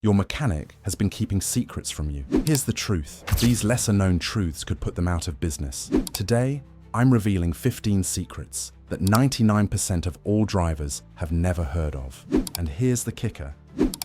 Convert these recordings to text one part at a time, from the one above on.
Your mechanic has been keeping secrets from you. Here's the truth. These lesser-known truths could put them out of business. Today, I'm revealing 15 secrets that 99% of all drivers have never heard of. And here's the kicker.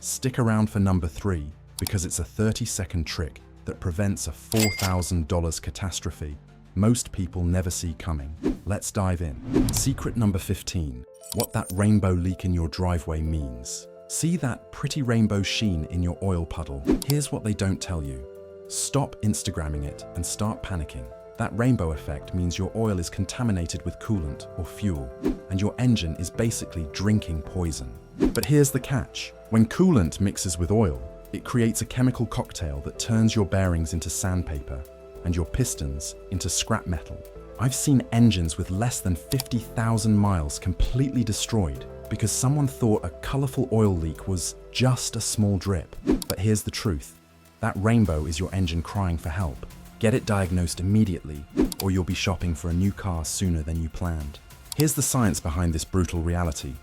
Stick around for number 3 because it's a 30-second trick that prevents a $4,000 catastrophe most people never see coming. Let's dive in. Secret number 15. What that rainbow leak in your driveway means. See that pretty rainbow sheen in your oil puddle? Here's what they don't tell you. Stop Instagramming it and start panicking. That rainbow effect means your oil is contaminated with coolant or fuel, and your engine is basically drinking poison. But here's the catch. When coolant mixes with oil, it creates a chemical cocktail that turns your bearings into sandpaper and your pistons into scrap metal. I've seen engines with less than 50,000 miles completely destroyed because someone thought a colorful oil leak was just a small drip. But here's the truth. That rainbow is your engine crying for help. Get it diagnosed immediately, or you'll be shopping for a new car sooner than you planned. Here's the science behind this brutal reality.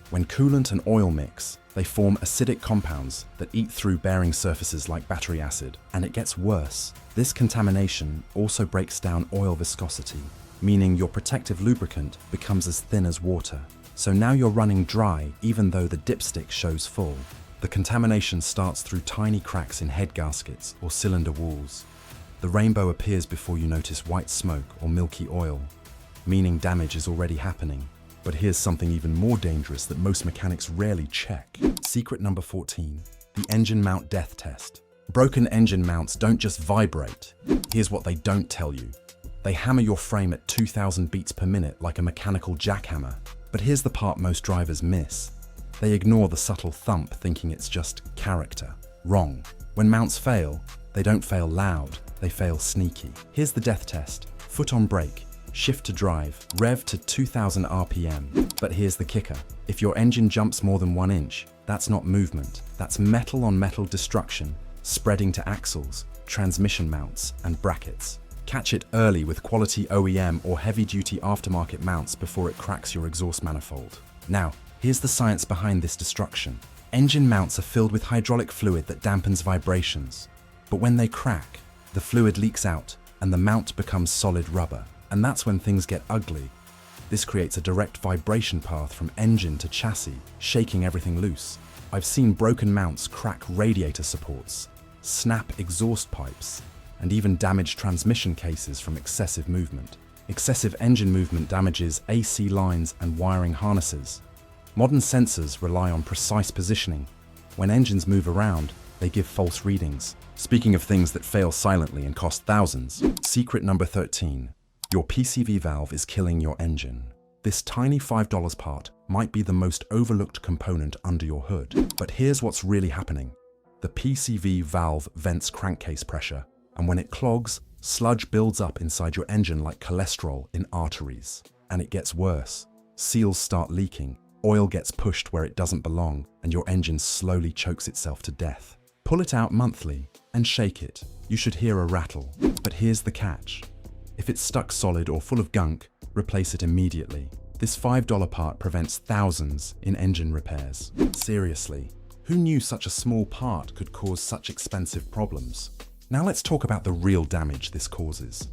When coolant and oil mix, they form acidic compounds that eat through bearing surfaces like battery acid. And it gets worse. This contamination also breaks down oil viscosity, meaning your protective lubricant becomes as thin as water. So now you're running dry even though the dipstick shows full. The contamination starts through tiny cracks in head gaskets or cylinder walls. The rainbow appears before you notice white smoke or milky oil, meaning damage is already happening. But here's something even more dangerous that most mechanics rarely check. Secret number 14, the engine mount death test. Broken engine mounts don't just vibrate. Here's what they don't tell you. They hammer your frame at 2,000 beats per minute like a mechanical jackhammer. But here's the part most drivers miss. They ignore the subtle thump thinking it's just character. Wrong. When mounts fail, they don't fail loud, they fail sneaky. Here's the death test. Foot on brake, shift to drive, rev to 2,000 RPM. But here's the kicker. If your engine jumps more than 1 inch, that's not movement. That's metal on metal destruction, spreading to axles, transmission mounts, and brackets. Catch it early with quality OEM or heavy-duty aftermarket mounts before it cracks your exhaust manifold. Now, here's the science behind this destruction. Engine mounts are filled with hydraulic fluid that dampens vibrations. But when they crack, the fluid leaks out and the mount becomes solid rubber. And that's when things get ugly. This creates a direct vibration path from engine to chassis, shaking everything loose. I've seen broken mounts crack radiator supports, snap exhaust pipes, and even damage transmission cases from excessive movement. Excessive engine movement damages AC lines and wiring harnesses. Modern sensors rely on precise positioning. When engines move around, they give false readings. Speaking of things that fail silently and cost thousands, secret number 13. Your PCV valve is killing your engine. This tiny $5 part might be the most overlooked component under your hood. But here's what's really happening. The PCV valve vents crankcase pressure, and when it clogs, sludge builds up inside your engine like cholesterol in arteries. And it gets worse. Seals start leaking, oil gets pushed where it doesn't belong, and your engine slowly chokes itself to death. Pull it out monthly and shake it. You should hear a rattle. But here's the catch. If it's stuck solid or full of gunk, replace it immediately. This $5 part prevents thousands in engine repairs. Seriously, who knew such a small part could cause such expensive problems? Now let's talk about the real damage this causes.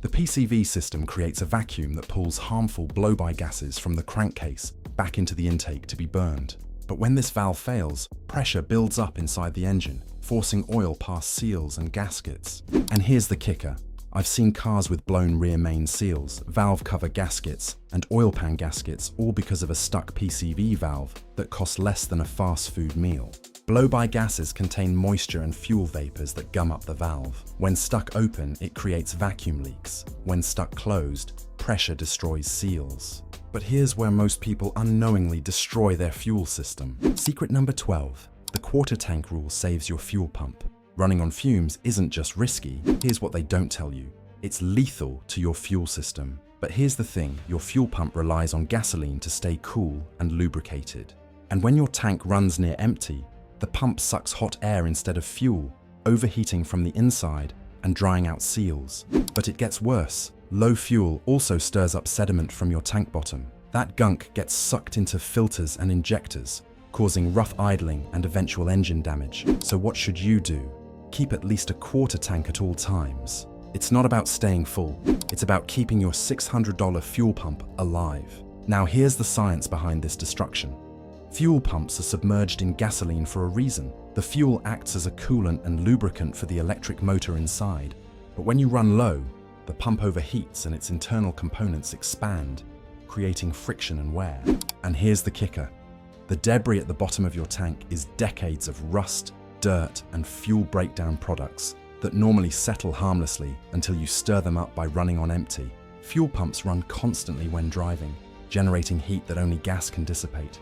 The PCV system creates a vacuum that pulls harmful blow-by gases from the crankcase back into the intake to be burned. But when this valve fails, pressure builds up inside the engine, forcing oil past seals and gaskets. And here's the kicker. I've seen cars with blown rear main seals, valve cover gaskets, and oil pan gaskets all because of a stuck PCV valve that costs less than a fast food meal. Blow-by gases contain moisture and fuel vapors that gum up the valve. When stuck open, it creates vacuum leaks. When stuck closed, pressure destroys seals. But here's where most people unknowingly destroy their fuel system. Secret number 12. The quarter tank rule saves your fuel pump. Running on fumes isn't just risky. Here's what they don't tell you. It's lethal to your fuel system. But here's the thing, your fuel pump relies on gasoline to stay cool and lubricated. And when your tank runs near empty, the pump sucks hot air instead of fuel, overheating from the inside and drying out seals. But it gets worse. Low fuel also stirs up sediment from your tank bottom. That gunk gets sucked into filters and injectors, causing rough idling and eventual engine damage. So what should you do? Keep at least a quarter tank at all times. It's not about staying full, it's about keeping your $600 fuel pump alive. Now here's the science behind this destruction. Fuel pumps are submerged in gasoline for a reason. The fuel acts as a coolant and lubricant for the electric motor inside. But when you run low, the pump overheats and its internal components expand, creating friction and wear. And here's the kicker. The debris at the bottom of your tank is decades of rust, dirt, and fuel breakdown products that normally settle harmlessly until you stir them up by running on empty. Fuel pumps run constantly when driving, generating heat that only gas can dissipate.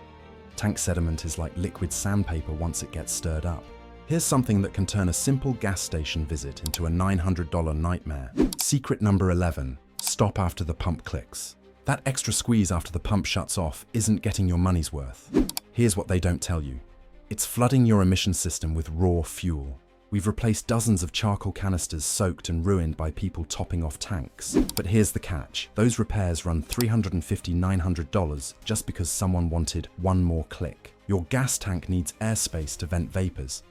Tank sediment is like liquid sandpaper once it gets stirred up. Here's something that can turn a simple gas station visit into a $900 nightmare. Secret number 11, stop after the pump clicks. That extra squeeze after the pump shuts off isn't getting your money's worth. Here's what they don't tell you. It's flooding your emission system with raw fuel. We've replaced dozens of charcoal canisters soaked and ruined by people topping off tanks. But here's the catch. Those repairs run $350, $900 just because someone wanted one more click. Your gas tank needs airspace to vent vapors.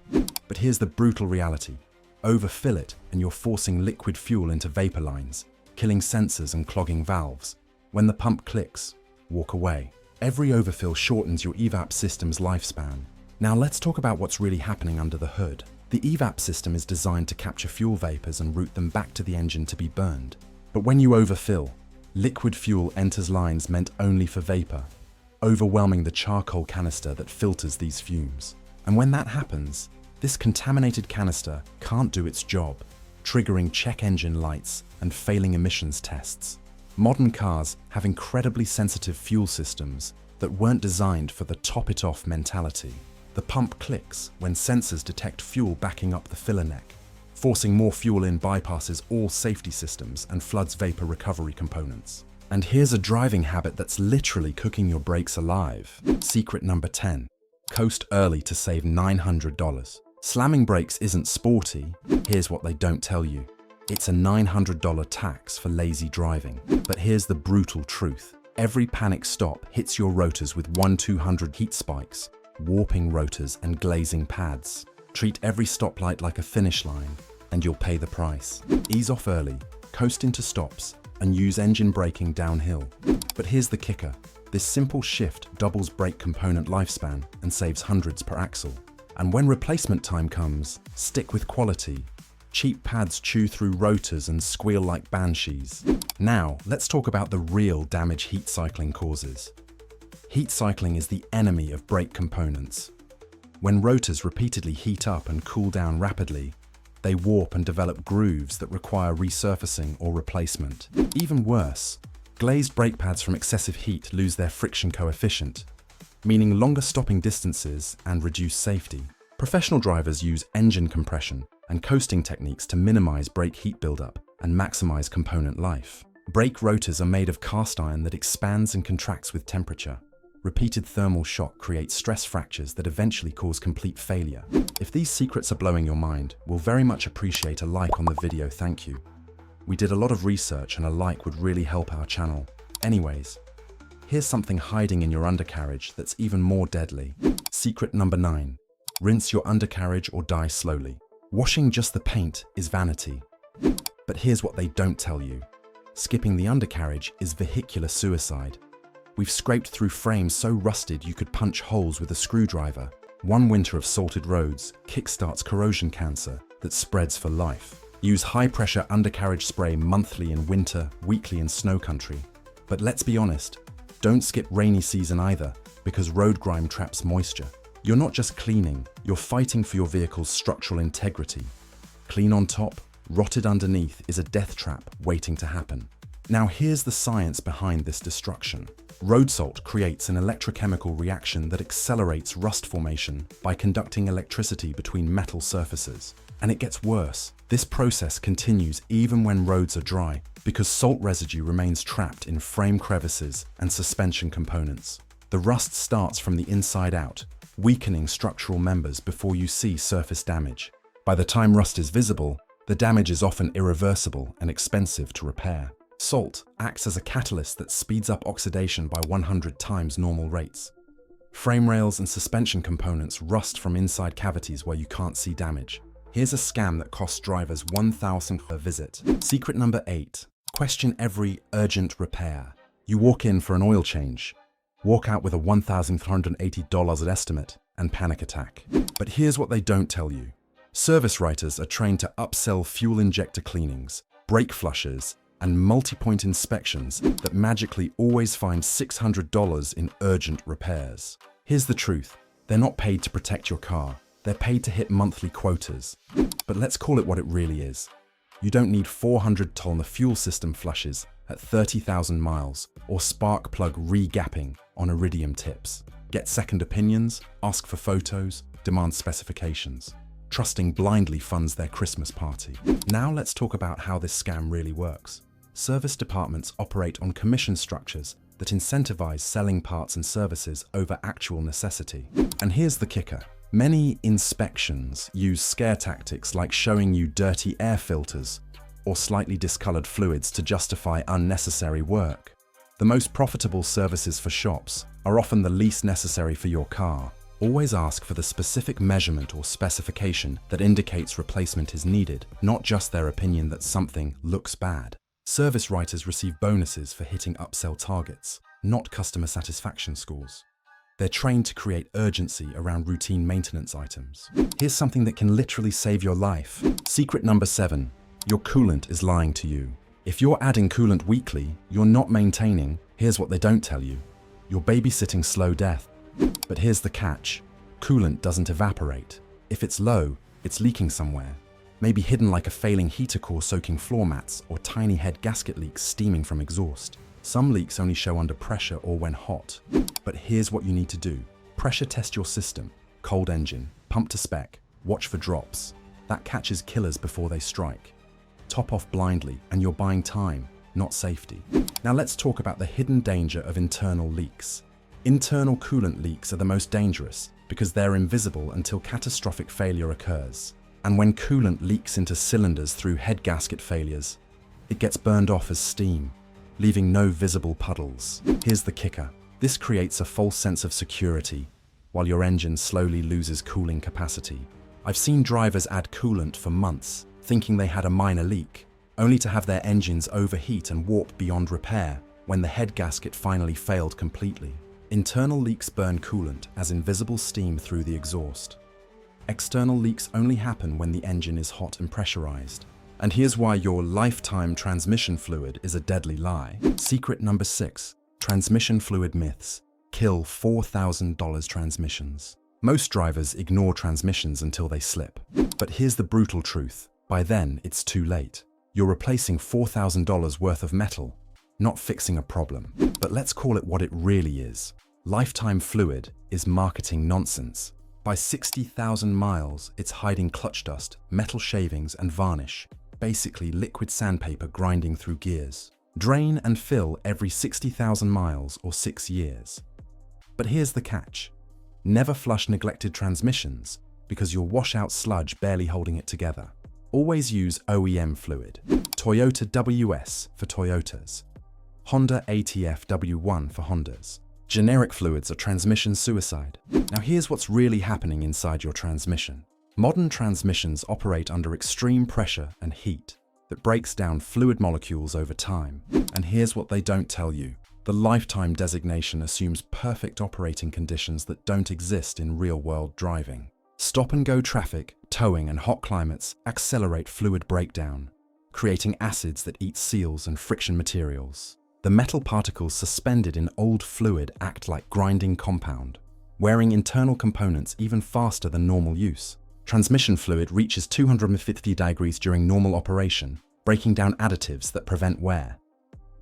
But here's the brutal reality. Overfill it and you're forcing liquid fuel into vapor lines, killing sensors and clogging valves. When the pump clicks, walk away. Every overfill shortens your evap system's lifespan. Now let's talk about what's really happening under the hood. The evap system is designed to capture fuel vapors and route them back to the engine to be burned. But when you overfill, liquid fuel enters lines meant only for vapor, overwhelming the charcoal canister that filters these fumes. And when that happens, this contaminated canister can't do its job, triggering check engine lights and failing emissions tests. Modern cars have incredibly sensitive fuel systems that weren't designed for the top-it-off mentality. The pump clicks when sensors detect fuel backing up the filler neck. Forcing more fuel in bypasses all safety systems and floods vapor recovery components. And here's a driving habit that's literally cooking your brakes alive. Secret number 10. Coast early to save $900. Slamming brakes isn't sporty. Here's what they don't tell you. It's a $900 tax for lazy driving. But here's the brutal truth. Every panic stop hits your rotors with 1-200 heat spikes, warping rotors and glazing pads. Treat every stoplight like a finish line, and you'll pay the price. Ease off early, coast into stops, and use engine braking downhill. But here's the kicker. This simple shift doubles brake component lifespan and saves hundreds per axle. And when replacement time comes, stick with quality. Cheap pads chew through rotors and squeal like banshees. Now, let's talk about the real damage heat cycling causes. Heat cycling is the enemy of brake components. When rotors repeatedly heat up and cool down rapidly, they warp and develop grooves that require resurfacing or replacement. Even worse, glazed brake pads from excessive heat lose their friction coefficient, meaning longer stopping distances and reduced safety. Professional drivers use engine compression and coasting techniques to minimize brake heat buildup and maximize component life. Brake rotors are made of cast iron that expands and contracts with temperature. Repeated thermal shock creates stress fractures that eventually cause complete failure. If these secrets are blowing your mind, we'll very much appreciate a like on the video, thank you. We did a lot of research and a like would really help our channel. Anyways, here's something hiding in your undercarriage that's even more deadly. Secret number 9. Rinse your undercarriage or die slowly. Washing just the paint is vanity. But here's what they don't tell you. Skipping the undercarriage is vehicular suicide. We've scraped through frames so rusted you could punch holes with a screwdriver. One winter of salted roads kickstarts corrosion cancer that spreads for life. Use high-pressure undercarriage spray monthly in winter, weekly in snow country. But let's be honest, don't skip rainy season either, because road grime traps moisture. You're not just cleaning, you're fighting for your vehicle's structural integrity. Clean on top, rotted underneath is a death trap waiting to happen. Now here's the science behind this destruction. Road salt creates an electrochemical reaction that accelerates rust formation by conducting electricity between metal surfaces. And it gets worse. This process continues even when roads are dry, because salt residue remains trapped in frame crevices and suspension components. The rust starts from the inside out, weakening structural members before you see surface damage. By the time rust is visible, the damage is often irreversible and expensive to repair. Salt acts as a catalyst that speeds up oxidation by 100 times normal rates. Frame rails and suspension components rust from inside cavities where you can't see damage. Here's a scam that costs drivers $1,000 per visit. Secret number 8. Question every urgent repair. You walk in for an oil change, walk out with a $1,380 estimate, and panic attack. But here's what they don't tell you. Service writers are trained to upsell fuel injector cleanings, brake flushes, and multi-point inspections that magically always find $600 in urgent repairs. Here's the truth. They're not paid to protect your car. They're paid to hit monthly quotas. But let's call it what it really is. You don't need 400-ton fuel system flushes at 30,000 miles or spark plug re-gapping on iridium tips. Get second opinions, ask for photos, demand specifications. Trusting blindly funds their Christmas party. Now let's talk about how this scam really works. Service departments operate on commission structures that incentivize selling parts and services over actual necessity. And here's the kicker. Many inspections use scare tactics like showing you dirty air filters or slightly discolored fluids to justify unnecessary work. The most profitable services for shops are often the least necessary for your car. Always ask for the specific measurement or specification that indicates replacement is needed, not just their opinion that something looks bad. Service writers receive bonuses for hitting upsell targets, not customer satisfaction scores. They're trained to create urgency around routine maintenance items. Here's something that can literally save your life. Secret number 7. Your coolant is lying to you. If you're adding coolant weekly, you're not maintaining. Here's what they don't tell you. You're babysitting slow death. But here's the catch. Coolant doesn't evaporate. If it's low, it's leaking somewhere. Maybe hidden like a failing heater core soaking floor mats or tiny head gasket leaks steaming from exhaust. Some leaks only show under pressure or when hot. But here's what you need to do. Pressure test your system. Cold engine, pump to spec, watch for drops. That catches killers before they strike. Top off blindly and you're buying time, not safety. Now let's talk about the hidden danger of internal leaks. Internal coolant leaks are the most dangerous because they're invisible until catastrophic failure occurs. And when coolant leaks into cylinders through head gasket failures, it gets burned off as steam, leaving no visible puddles. Here's the kicker. This creates a false sense of security while your engine slowly loses cooling capacity. I've seen drivers add coolant for months, thinking they had a minor leak, only to have their engines overheat and warp beyond repair when the head gasket finally failed completely. Internal leaks burn coolant as invisible steam through the exhaust. External leaks only happen when the engine is hot and pressurized. And here's why your lifetime transmission fluid is a deadly lie. Secret number 6. Transmission fluid myths kill $4,000 transmissions. Most drivers ignore transmissions until they slip. But here's the brutal truth. By then, it's too late. You're replacing $4,000 worth of metal, not fixing a problem. But let's call it what it really is. Lifetime fluid is marketing nonsense. By 60,000 miles, it's hiding clutch dust, metal shavings, and varnish. Basically liquid sandpaper grinding through gears. Drain and fill every 60,000 miles or 6 years. But here's the catch. Never flush neglected transmissions because you'll wash out sludge barely holding it together. Always use OEM fluid. Toyota WS for Toyotas. Honda ATF W1 for Hondas. Generic fluids are transmission suicide. Now here's what's really happening inside your transmission. Modern transmissions operate under extreme pressure and heat that breaks down fluid molecules over time. And here's what they don't tell you. The lifetime designation assumes perfect operating conditions that don't exist in real-world driving. Stop-and-go traffic, towing, and hot climates accelerate fluid breakdown, creating acids that eat seals and friction materials. The metal particles suspended in old fluid act like grinding compound, wearing internal components even faster than normal use. Transmission fluid reaches 250 degrees during normal operation, breaking down additives that prevent wear.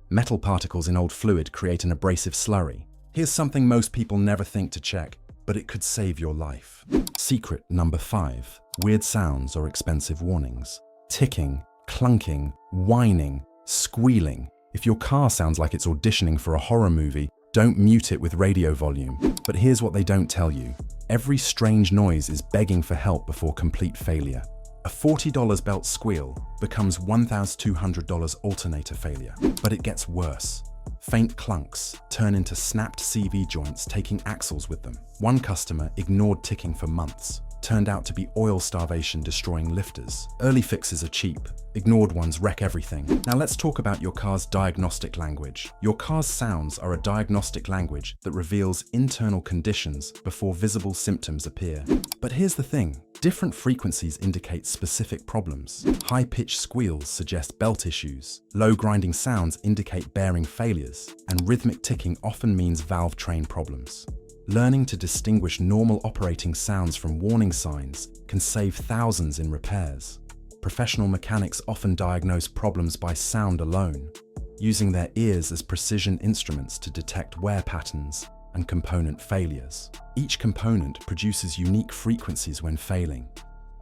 Metal particles in old fluid create an abrasive slurry. Here's something most people never think to check, but it could save your life. Secret number 5. Weird sounds or expensive warnings. Ticking, clunking, whining, squealing. If your car sounds like it's auditioning for a horror movie, don't mute it with radio volume. But here's what they don't tell you. Every strange noise is begging for help before complete failure. A $40 belt squeal becomes $1,200 alternator failure. But it gets worse. Faint clunks turn into snapped CV joints taking axles with them. One customer ignored ticking for months. Turned out to be oil starvation destroying lifters. Early fixes are cheap. Ignored ones wreck everything. Now let's talk about your car's diagnostic language. Your car's sounds are a diagnostic language that reveals internal conditions before visible symptoms appear. But here's the thing. Different frequencies indicate specific problems. High-pitched squeals suggest belt issues. Low grinding sounds indicate bearing failures. And rhythmic ticking often means valve train problems. Learning to distinguish normal operating sounds from warning signs can save thousands in repairs. Professional mechanics often diagnose problems by sound alone, using their ears as precision instruments to detect wear patterns and component failures. Each component produces unique frequencies when failing.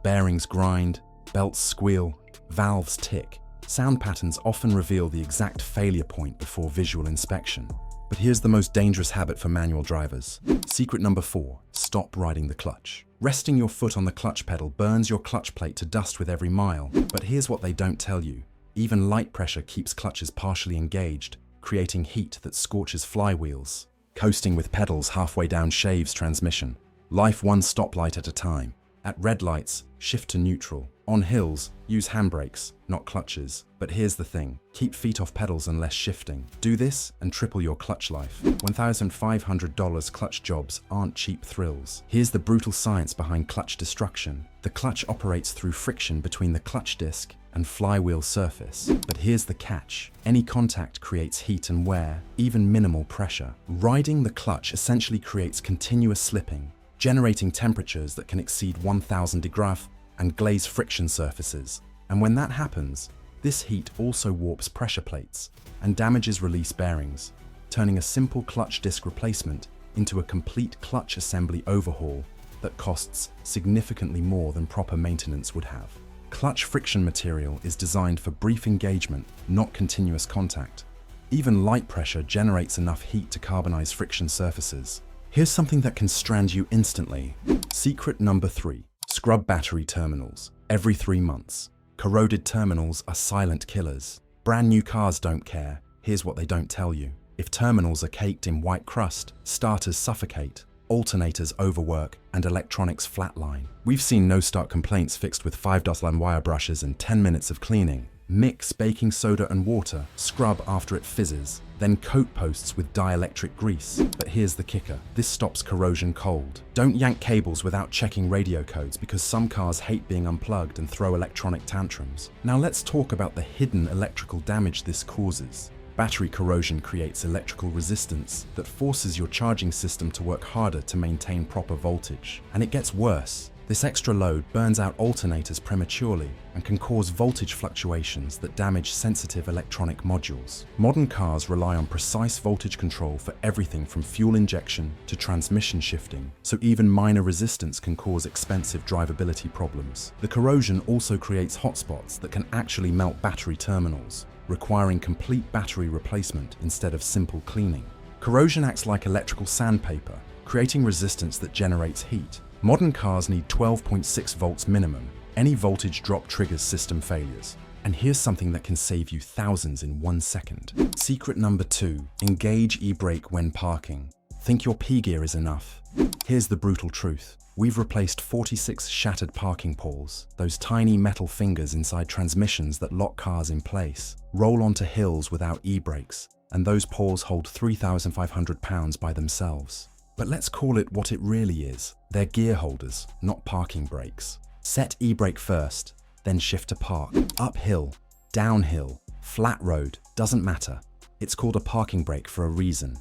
Bearings grind, belts squeal, valves tick. Sound patterns often reveal the exact failure point before visual inspection. But here's the most dangerous habit for manual drivers. Secret number 4, stop riding the clutch. Resting your foot on the clutch pedal burns your clutch plate to dust with every mile. But here's what they don't tell you. Even light pressure keeps clutches partially engaged, creating heat that scorches flywheels. Coasting with pedals halfway down shaves transmission. Life one stoplight at a time. At red lights, shift to neutral. On hills, use handbrakes, not clutches. But here's the thing, keep feet off pedals and less shifting. Do this and triple your clutch life. $1,500 clutch jobs aren't cheap thrills. Here's the brutal science behind clutch destruction. The clutch operates through friction between the clutch disc and flywheel surface. But here's the catch. Any contact creates heat and wear, even minimal pressure. Riding the clutch essentially creates continuous slipping, generating temperatures that can exceed 1000 degrees and glaze friction surfaces. And when that happens, this heat also warps pressure plates and damages release bearings, turning a simple clutch disc replacement into a complete clutch assembly overhaul that costs significantly more than proper maintenance would have. Clutch friction material is designed for brief engagement, not continuous contact. Even light pressure generates enough heat to carbonize friction surfaces. Here's something that can strand you instantly. Secret number 3. Scrub battery terminals every 3 months. Corroded terminals are silent killers. Brand new cars don't care. Here's what they don't tell you. If terminals are caked in white crust, starters suffocate, alternators overwork, and electronics flatline. We've seen no-start complaints fixed with 5-line wire brushes and 10 minutes of cleaning. Mix baking soda and water, scrub after it fizzes, then coat posts with dielectric grease. But here's the kicker, this stops corrosion cold. Don't yank cables without checking radio codes because some cars hate being unplugged and throw electronic tantrums. Now let's talk about the hidden electrical damage this causes. Battery corrosion creates electrical resistance that forces your charging system to work harder to maintain proper voltage. And it gets worse. This extra load burns out alternators prematurely and can cause voltage fluctuations that damage sensitive electronic modules. Modern cars rely on precise voltage control for everything from fuel injection to transmission shifting, so even minor resistance can cause expensive drivability problems. The corrosion also creates hotspots that can actually melt battery terminals, requiring complete battery replacement instead of simple cleaning. Corrosion acts like electrical sandpaper, creating resistance that generates heat. Modern cars need 12.6 volts minimum. Any voltage drop triggers system failures. And here's something that can save you thousands in 1 second. Secret number 2, engage e-brake when parking. Think your P-gear is enough? Here's the brutal truth. We've replaced 46 shattered parking poles, those tiny metal fingers inside transmissions that lock cars in place, roll onto hills without e-brakes, and those poles hold 3,500 pounds by themselves. But let's call it what it really is. They're gear holders, not parking brakes. Set e-brake first, then shift to park. Uphill, downhill, flat road, doesn't matter. It's called a parking brake for a reason.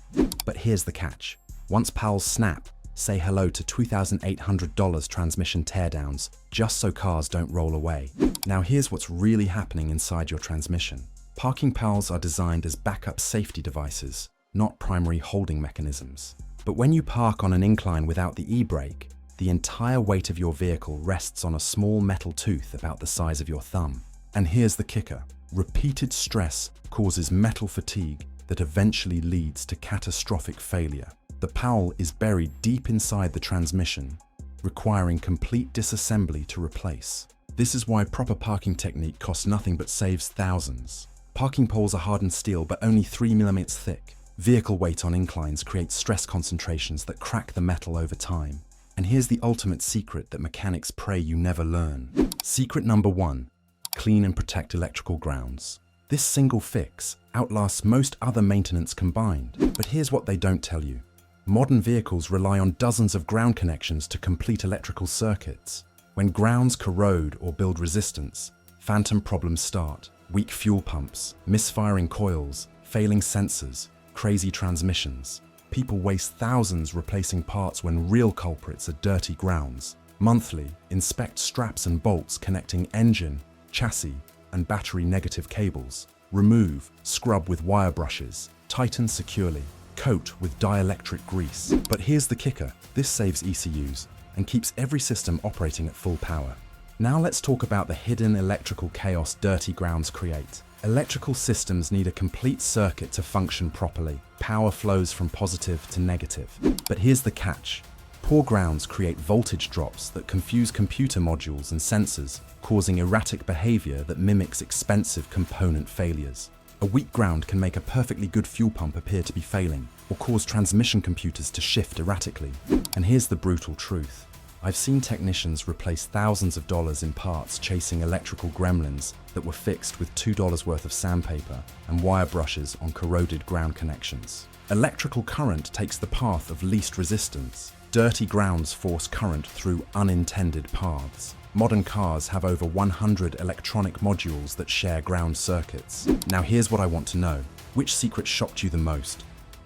But here's the catch. Once pals snap, say hello to $2,800 transmission teardowns, just so cars don't roll away. Now here's what's really happening inside your transmission. Parking pals are designed as backup safety devices, not primary holding mechanisms. But when you park on an incline without the e-brake, the entire weight of your vehicle rests on a small metal tooth about the size of your thumb. And here's the kicker. Repeated stress causes metal fatigue that eventually leads to catastrophic failure. The pal is buried deep inside the transmission, requiring complete disassembly to replace. This is why proper parking technique costs nothing but saves thousands. Parking poles are hardened steel but only 3 mm thick. Vehicle weight on inclines creates stress concentrations that crack the metal over time. And here's the ultimate secret that mechanics pray you never learn. Secret number 1. Clean and protect electrical grounds. This single fix outlasts most other maintenance combined. But here's what they don't tell you. Modern vehicles rely on dozens of ground connections to complete electrical circuits. When grounds corrode or build resistance, phantom problems start. Weak fuel pumps, misfiring coils, failing sensors, crazy transmissions. People waste thousands replacing parts when real culprits are dirty grounds. Monthly, inspect straps and bolts connecting engine, chassis, and battery negative cables. Remove, scrub with wire brushes, tighten securely, coat with dielectric grease. But here's the kicker, this saves ECUs and keeps every system operating at full power. Now let's talk about the hidden electrical chaos dirty grounds create. Electrical systems need a complete circuit to function properly. Power flows from positive to negative. But here's the catch. Poor grounds create voltage drops that confuse computer modules and sensors, causing erratic behavior that mimics expensive component failures. A weak ground can make a perfectly good fuel pump appear to be failing, or cause transmission computers to shift erratically. And here's the brutal truth. I've seen technicians replace thousands of dollars in parts chasing electrical gremlins that were fixed with $2 worth of sandpaper and wire brushes on corroded ground connections. Electrical current takes the path of least resistance. Dirty grounds force current through unintended paths. Modern cars have over 100 electronic modules that share ground circuits. Now here's what I want to know. Which secret shocked you the most?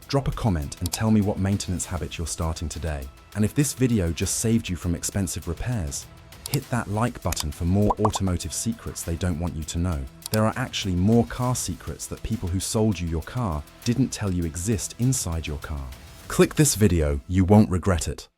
Drop a comment and tell me what maintenance habit you're starting today. And if this video just saved you from expensive repairs, hit that like button for more automotive secrets they don't want you to know. There are actually more car secrets that people who sold you your car didn't tell you exist inside your car. Click this video, you won't regret it.